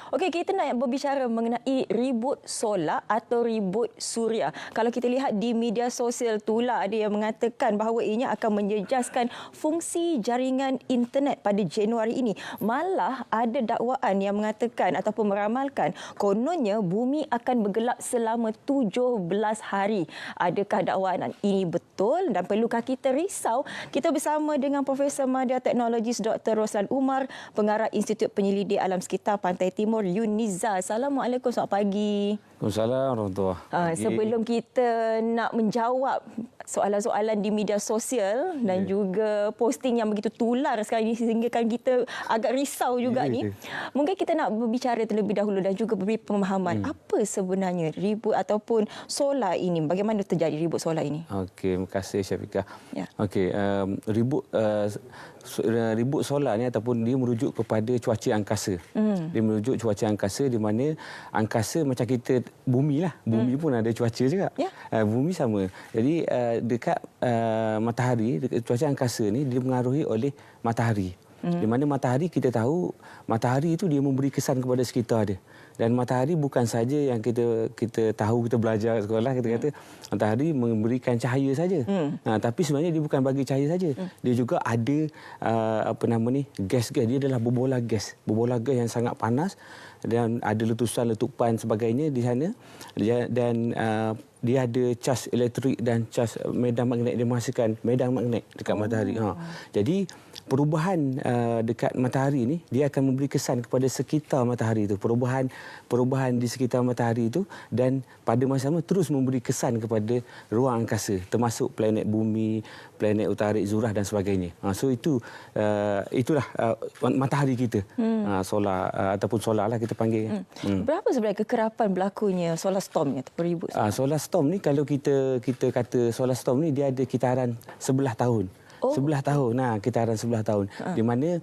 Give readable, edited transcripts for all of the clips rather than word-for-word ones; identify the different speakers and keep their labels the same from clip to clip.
Speaker 1: Okey, kita nak berbicara mengenai ribut solar atau ribut suria. Kalau kita lihat di media sosial itulah ada yang mengatakan bahawa ianya akan menjejaskan fungsi jaringan internet pada Januari ini. Malah ada dakwaan yang mengatakan ataupun meramalkan kononnya bumi akan bergelap selama 17 hari. Adakah dakwaan ini betul dan perlukah kita risau? Kita bersama dengan Profesor Madya Teknologis Dr. Roslan Umar, Pengarah Institut Penyelidik Alam Sekitar Pantai Timur UNIZA. Assalamualaikum, selamat pagi.
Speaker 2: Waalaikumsalam warahmatullahi wabarakatuh.
Speaker 1: Sebelum kita nak menjawab soalan-soalan di media sosial dan juga posting yang begitu tular sekarang ini sehingga kan kita agak risau juga ni. Mungkin kita nak berbicara terlebih dahulu dan juga beri pemahaman apa sebenarnya ribut ataupun solar ini. Bagaimana terjadi ribut solar ini?
Speaker 2: Okey, terima kasih Syafiqah.
Speaker 1: Ya.
Speaker 2: Okey, ribut solar ni ataupun dia merujuk kepada cuaca angkasa. Dia merujuk cuaca angkasa di mana angkasa macam kita bumi lah. Bumi pun ada cuaca juga.
Speaker 1: Ya.
Speaker 2: Bumi sama. Jadi dekat matahari, dekat cuaca angkasa ni dipengaruhi oleh matahari. Di mana matahari kita tahu matahari itu dia memberi kesan kepada sekitar dia. Dan matahari bukan saja yang kita tahu, kita belajar kat sekolah, kita kata matahari memberikan cahaya saja. Tapi sebenarnya dia bukan bagi cahaya saja. Dia juga ada gas-gas. Dia adalah bobola gas. Bobola gas yang sangat panas dan ada letusan, letupan sebagainya di sana. Dan dia ada cas elektrik dan cas medan magnet. Dia menghasilkan medan magnet dekat matahari. Jadi perubahan dekat matahari ni dia akan memberi kesan kepada sekitar matahari itu. Perubahan di sekitar matahari itu dan pada masa sama terus memberi kesan kepada ruang angkasa termasuk planet bumi, planet utarik Zurah dan sebagainya. So itulah matahari kita. Solar ataupun solar lah kita panggil.
Speaker 1: Berapa sebenarnya kekerapan berlakunya solar storm atau ribut?
Speaker 2: Solar storm ni kalau kita kata solar storm ni dia ada kitaran 11 tahun. 11 tahun. Kitaran 11 tahun. Di mana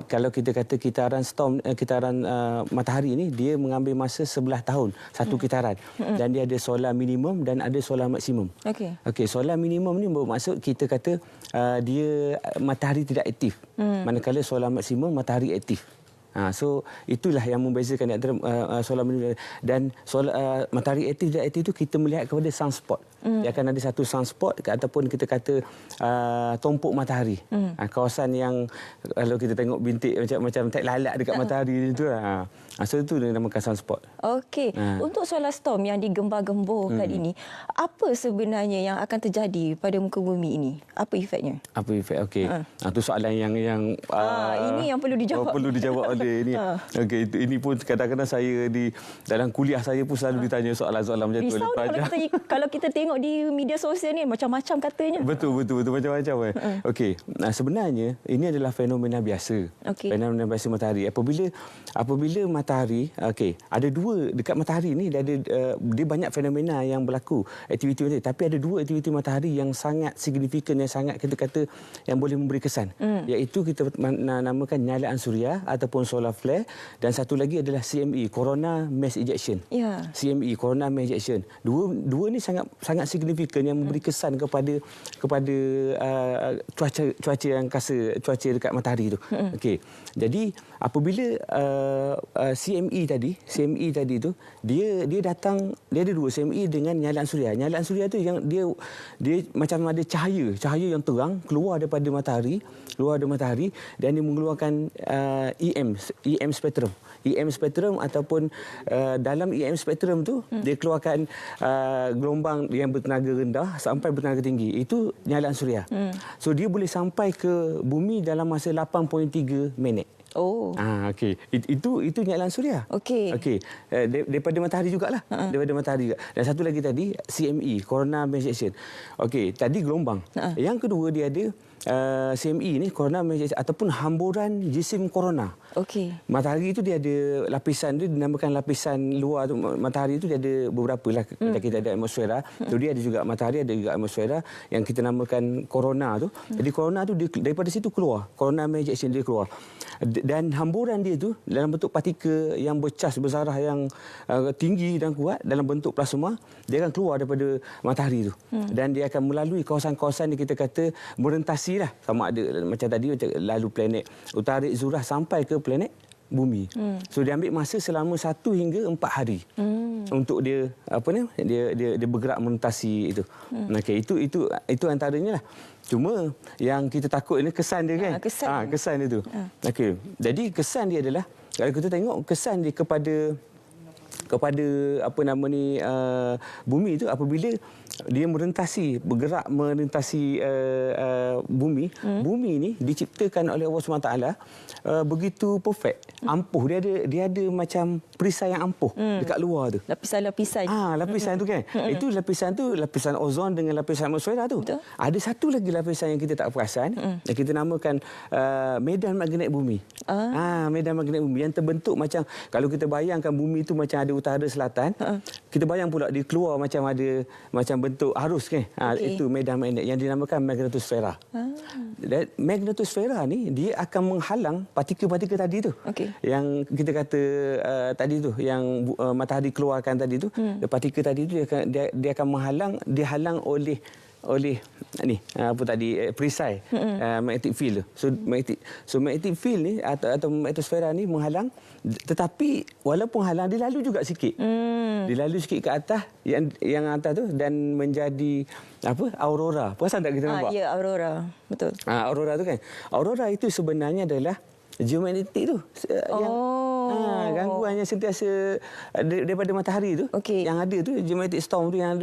Speaker 2: kalau kita kata kitaran storm, kitaran matahari ini dia mengambil masa 11 tahun satu kitaran. Dan dia ada solar minimum dan ada solar maksimum. Okey, solar minimum ni bermaksud kita kata dia matahari tidak aktif. Manakala solar maksimum matahari aktif. So itulah yang membezakan antara solar minimum dan solar matahari aktif dan aktif itu kita melihat kepada sunspot. Dia akan ada satu sunspot ataupun kita kata tumpuk matahari. Kawasan yang kalau kita tengok bintik macam tak lalat dekat matahari itu lah. So itu dinamakan sunspot.
Speaker 1: Okey. Untuk solar storm yang digembar-gemborkan ini, apa sebenarnya yang akan terjadi pada muka bumi ini? Apa efeknya?
Speaker 2: Apa efek? Okey. Itu soalan yang
Speaker 1: ini yang perlu dijawab.
Speaker 2: Perlu dijawab oleh ini. Okey, ini pun kadang-kadang saya dalam kuliah saya pun selalu ditanya soalan-soalan macam tu oleh pelajar.
Speaker 1: Kalau kita tengok di media sosial ni macam-macam katanya.
Speaker 2: Betul macam-macam. Okey. Sebenarnya ini adalah fenomena biasa. Fenomena biasa matahari. Apabila matahari, ada dua dekat matahari ni dia banyak fenomena yang berlaku, aktiviti tapi ada dua aktiviti matahari yang sangat signifikan, yang sangat kita kata yang boleh memberi kesan. Iaitu kita namakan nyalaan suria ataupun solar flare dan satu lagi adalah CME, Corona Mass Ejection. CME, Corona Mass Ejection. Dua ni sangat signifikan yang memberi kesan kepada cuaca angkasa, cuaca dekat matahari itu. Jadi apabila CME tadi tu dia datang, dia ada dua, CME dengan nyalaan suria. Nyalaan suria tu yang dia macam ada cahaya yang terang keluar daripada matahari, dan dia mengeluarkan EM spektrum. EM spektrum ataupun dalam EM spektrum tu dia keluarkan gelombang yang bertenaga rendah sampai bertenaga tinggi. Itu nyalaan suria. So dia boleh sampai ke bumi dalam masa 8.3 minit. Itu nyalaan suria. Daripada matahari jugalah. Daripada matahari juga. Dan satu lagi tadi CME, Corona Mass Ejection. Tadi gelombang. Yang kedua dia ada CME ni, Corona Mass Ejection ataupun hamburan jisim corona. Matahari itu dia ada lapisan, dia dinamakan lapisan luar tu. Matahari itu dia ada beberapa lah. Kita ada atmosfera. Dia ada juga matahari, ada juga atmosfera yang kita namakan corona tu. Jadi corona tu dia, daripada situ keluar. Corona Mass Ejection dia keluar. Dan hamburan dia tu dalam bentuk partikel yang bercas bersarah yang tinggi dan kuat dalam bentuk plasma, dia akan keluar daripada matahari tu. Dan dia akan melalui kawasan-kawasan yang kita kata merentasi lah, sama ada macam tadi lalu planet utarik Zurah sampai ke planet bumi. So dia ambil masa selama 1 hingga 4 hari untuk dia dia bergerak melintasi itu. Okey, itu antaranya lah. Cuma yang kita takut ini kesan dia kan. Kesan dia tu. Okey. Jadi kesan dia adalah kalau kita tengok kesan dia kepada bumi itu apabila dia bergerak melintasi bumi. Bumi ini diciptakan oleh Allah SWT begitu perfect, ampuh. Dia ada macam perisai yang ampuh dekat luar tu.
Speaker 1: Lapisan-lapisan.
Speaker 2: Lapisan tu kan. Itu lapisan ozon dengan lapisan atmosfera tu.
Speaker 1: Betul.
Speaker 2: Ada satu lagi lapisan yang kita tak perasan, yang kita namakan medan magnet bumi. Medan magnet bumi yang terbentuk macam, kalau kita bayangkan bumi itu macam ada utara selatan, kita bayang pula dia keluar macam ada macam bentuk arus kan. Itu medan magnet yang dinamakan magnetosfera. Dan magnetosfera ni dia akan menghalang partikel-partikel tadi tu. Yang kita kata tadi tu, yang matahari keluarkan tadi tu, partikel tadi tu dia akan dihalang oleh perisai magnetic field. So magnetic field ni atau magnetosfera ni menghalang, tetapi walaupun halang dia lalu juga sikit. Dia lalu sikit ke atas yang atas tu dan menjadi aurora. Perasan tak kita nampak?
Speaker 1: Ya, aurora. Betul.
Speaker 2: Aurora tu kan. Aurora itu sebenarnya adalah geomagnetik tu. Gangguan yang sentiasa daripada matahari tu, yang ada tu, geomagnetic storm tu, yang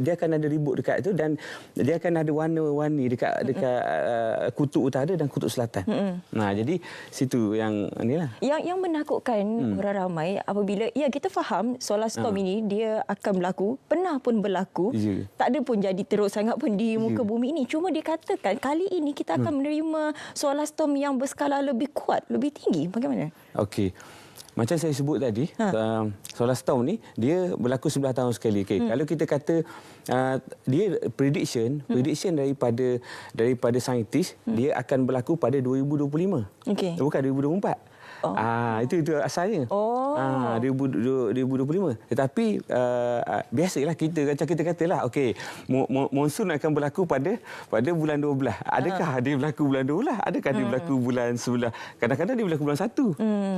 Speaker 2: dia akan ada ribut dekat tu dan dia akan ada warna-warni dekat kutub utara dan kutub selatan. Jadi situ yang inilah.
Speaker 1: Yang menakutkan orang ramai apabila kita faham solar storm ini dia akan berlaku, pernah pun berlaku. Tak ada pun jadi teruk sangat pun di muka bumi ini. Cuma dikatakan kali ini kita akan menerima solar storm yang berskala lebih kuat, lebih tinggi. Bagaimana?
Speaker 2: Okey. Macam saya sebut tadi, solar storm ni dia berlaku 11 tahun sekali. Kalau kita kata dia prediction daripada saintis, dia akan berlaku pada 2025. Bukan 2024. Itu asalnya. 2025. Tetapi biasalah kita katalah monsun akan berlaku pada bulan 12. Adakah dia berlaku bulan 12? Adakah dia berlaku bulan 11? Kadang-kadang dia berlaku bulan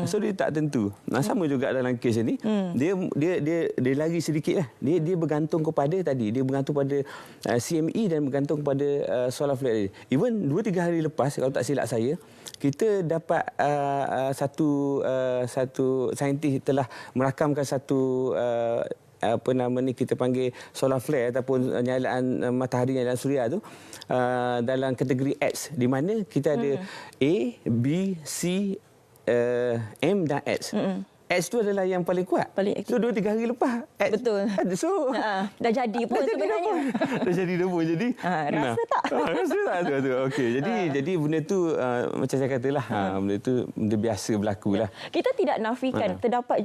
Speaker 2: 1. So dia tak tentu. Sama juga dalam kes ini. Dia lagi sedikitlah. Dia bergantung kepada tadi. Dia bergantung pada CME dan bergantung kepada solar flare. Even 2-3 hari lepas, kalau tak silap saya, kita dapat satu saintis telah merakamkan satu kita panggil solar flare ataupun nyalaan matahari, nyalaan suria tu dalam kategori X, di mana kita ada A, B, C, M dan X. X tu adalah yang paling kuat. So 2-3 hari lepas X.
Speaker 1: Betul.
Speaker 2: So
Speaker 1: dah jadi pun sebenarnya.
Speaker 2: Dah jadi dah pun. Jadi
Speaker 1: rasa tak?
Speaker 2: Rasa tak tu. Okey. Jadi benda tu macam saya katalah, benda tu benda biasa berlaku lah.
Speaker 1: Kita tidak nafikan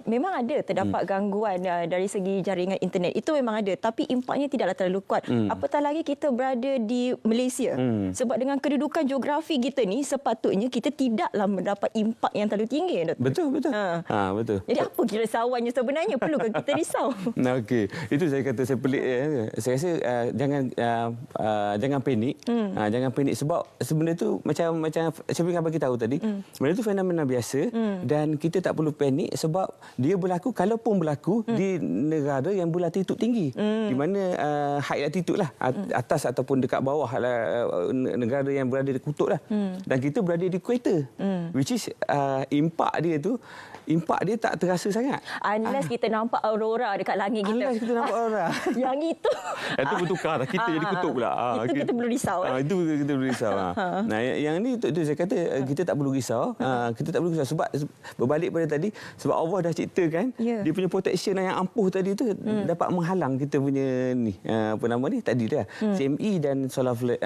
Speaker 1: memang ada gangguan dari segi jaringan internet. Itu memang ada, tapi impaknya tidaklah terlalu kuat. Apatah lagi kita berada di Malaysia. Sebab dengan kedudukan geografi kita ni, sepatutnya kita tidaklah mendapat impak yang terlalu tinggi.
Speaker 2: Betul. Betul.
Speaker 1: Jadi apa kerisauannya sebenarnya? Perlukah kita risau?
Speaker 2: Okey. Itu saya kata saya pelik. Saya rasa jangan panik. Jangan panik sebab sebenarnya tu macam saya bagi tahu tadi, benda tu fenomena biasa dan kita tak perlu panik sebab dia berlaku, kalaupun berlaku di negara yang berlatitude tinggi. Di mana high latitude lah, atas ataupun dekat bawah lah, negara yang berada di kutub lah. Dan kita berada di equator. Which is impak dia tak terasa sangat.
Speaker 1: Unless kita nampak aurora dekat langit kita.
Speaker 2: Unless kita nampak aurora.
Speaker 1: Yang itu.
Speaker 2: Itu bertukar. Kita jadi kutub pula.
Speaker 1: Itu kita perlu risau.
Speaker 2: Itu kita perlu risau. Yang ni tu saya kata kita tak perlu risau. Kita tak perlu risau sebab berbalik pada tadi, sebab Allah dah ciptakan dia punya protection yang ampuh tadi tu dapat menghalang kita punya ni tadi dah. CME dan solar flare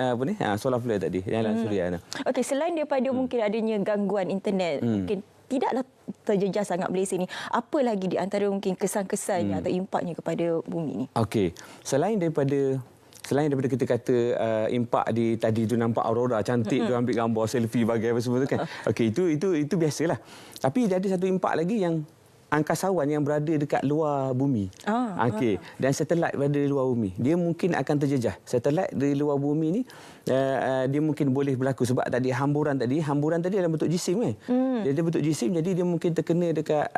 Speaker 2: solar flare tadi yang dalam suria.
Speaker 1: Okey, selain daripada mungkin adanya gangguan internet, mungkin tidaklah terjejas sangat Malaysia ni. Apa lagi di antara mungkin kesan-kesannya atau impaknya kepada bumi ni? Okey.
Speaker 2: Selain daripada kita kata impak di tadi tu nampak aurora cantik tu, ambil gambar selfie bagi apa semua tu kan. Okey, itu biasalah. Tapi ada satu impak lagi yang angkasawan yang berada dekat luar bumi. Dan satelit berada di luar bumi, dia mungkin akan terjejah. Satelit di luar bumi ni dia mungkin boleh berlaku sebab tadi hamburan tadi dalam bentuk jisim kan. Dia bentuk jisim, jadi dia mungkin terkena dekat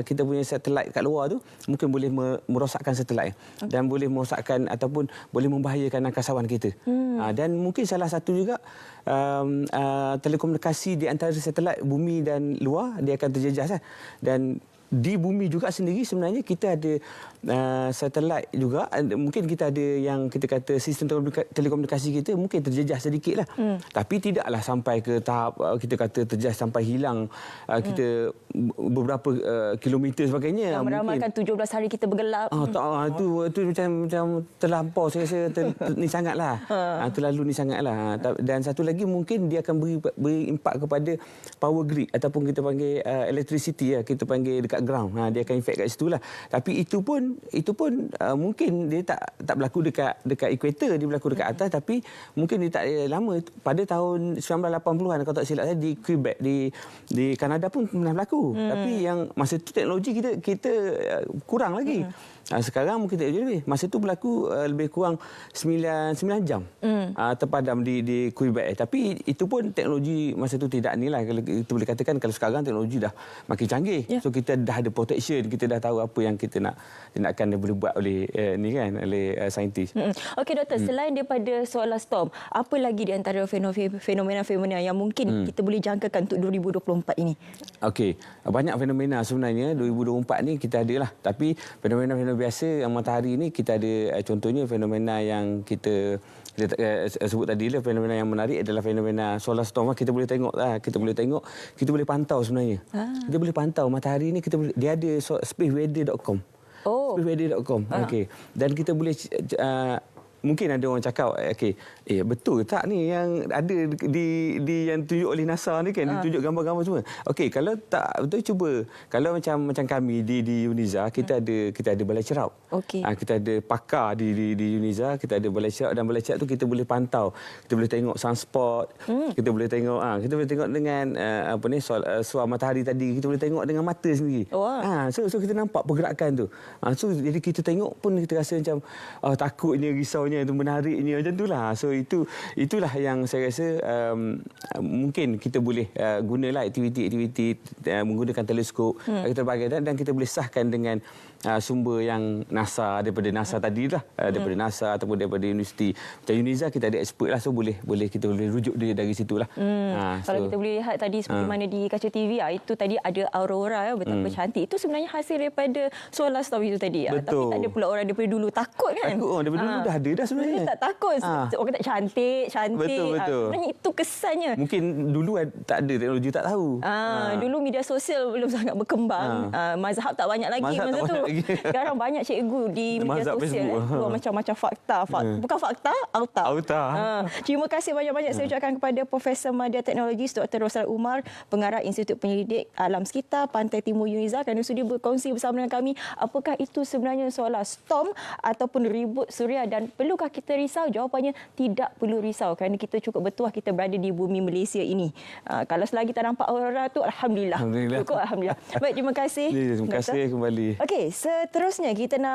Speaker 2: kita punya satelit kat luar tu, mungkin boleh merosakkan satelit dan boleh merosakkan ataupun boleh membahayakan angkasawan kita. Dan mungkin salah satu juga telekomunikasi di antara satelit bumi dan luar dia akan terjejas kan. Dan di bumi juga sendiri sebenarnya kita ada satelit juga, mungkin kita ada yang kita kata sistem telekomunikasi kita mungkin terjejas sedikit lah. Tapi tidaklah sampai ke tahap kita kata terjejas sampai hilang kita beberapa kilometer sebagainya.
Speaker 1: Yang meramalkan 17 hari kita bergelap.
Speaker 2: Itu macam terlampau saya rasa ni sangatlah. Terlalu ni sangatlah. Dan satu lagi mungkin dia akan beri impak kepada power grid ataupun kita panggil electricity ya, kita panggil dekat ground. Dia akan efek kat situ lah. Tapi itu pun mungkin dia tak berlaku dekat ekuator, dia berlaku dekat atas, tapi mungkin dia tak lama. Pada tahun 1980-an kalau tak silap saya, di Quebec di Kanada pun pernah berlaku. Tapi yang masa tu teknologi kita kurang lagi. Sekarang mungkin tak lebih. Masa tu berlaku lebih kurang 9 jam terpadam di Quebec. Tapi itu pun teknologi masa tu tidak ni lah. Kalau kita boleh katakan kalau sekarang teknologi dah makin canggih. So kita dah ada protection, kita dah tahu apa yang kita nakkan boleh buat oleh oleh saintis.
Speaker 1: Okey doktor, selain daripada solar storm, apa lagi di antara fenomena-fenomena yang mungkin kita boleh jangkakan untuk 2024 ini? Okey,
Speaker 2: banyak fenomena sebenarnya 2024 ni kita ada lah. Tapi fenomena biasa yang matahari ni kita ada, contohnya fenomena yang kita sebut tadi lah, fenomena yang menarik adalah fenomena solar storm. Kita boleh tengok, kita boleh pantau sebenarnya. Kita boleh pantau matahari ni, dia ada spaceweather.com. Spaceweather.com. Okey. Dan kita boleh mungkin ada orang cakap, betul tak ni yang ada di yang tunjuk oleh NASA ni kan, ditunjuk gambar-gambar semua. Okey, kalau tak betul, cuba kalau macam kami di UNIZA, kita ada balai cerap. Kita ada pakar di UNIZA, kita ada balai cerap, dan balai cerap tu kita boleh pantau. Kita boleh tengok sunspot, kita boleh tengok dengan suar matahari tadi, kita boleh tengok dengan mata sendiri. So kita nampak pergerakan tu. So jadi kita tengok pun kita rasa macam takutnya, risaunya, itu menariknya macam itulah. So itulah yang saya rasa mungkin kita boleh gunalah aktiviti-aktiviti menggunakan teleskop kita dan kita boleh sahkan dengan sumber yang NASA, daripada NASA tadilah, daripada NASA ataupun daripada universiti. Macam UNIZA kita ada expert lah, so kita boleh rujuk dia dari situlah.
Speaker 1: Kalau kita boleh lihat tadi seperti mana di kaca TV, itu tadi ada aurora betapa cantik. Itu sebenarnya hasil daripada solar storm itu tadi. Tapi tak ada pula orang daripada dulu takut kan?
Speaker 2: Daripada dulu dah ada dah sebenarnya.
Speaker 1: Tak takut. Orang kata cantik.
Speaker 2: Betul.
Speaker 1: Sebenarnya itu kesannya.
Speaker 2: Mungkin dulu tak ada teknologi, tak tahu.
Speaker 1: Dulu media sosial belum sangat berkembang. Mazhab tak banyak lagi masa tu. Sekarang banyak cikgu di media sosial keluar macam-macam fakta. Bukan fakta, auta. Terima kasih banyak-banyak saya ucapkan kepada Profesor Media Teknologis Dr. Roslan Umar, Pengarah Institut Penyelidik Alam Sekitar Pantai Timur UNIZA, kerana sudi berkongsi bersama dengan kami apakah itu sebenarnya solar storm ataupun ribut suria, dan perlukah kita risau? Jawapannya tidak perlu risau, kerana kita cukup betul kita berada di bumi Malaysia ini. Kalau selagi tak nampak aurora tu, alhamdulillah. Cukup alhamdulillah. Baik, terima kasih.
Speaker 2: Terima kasih kembali.
Speaker 1: Okey, seterusnya kita nak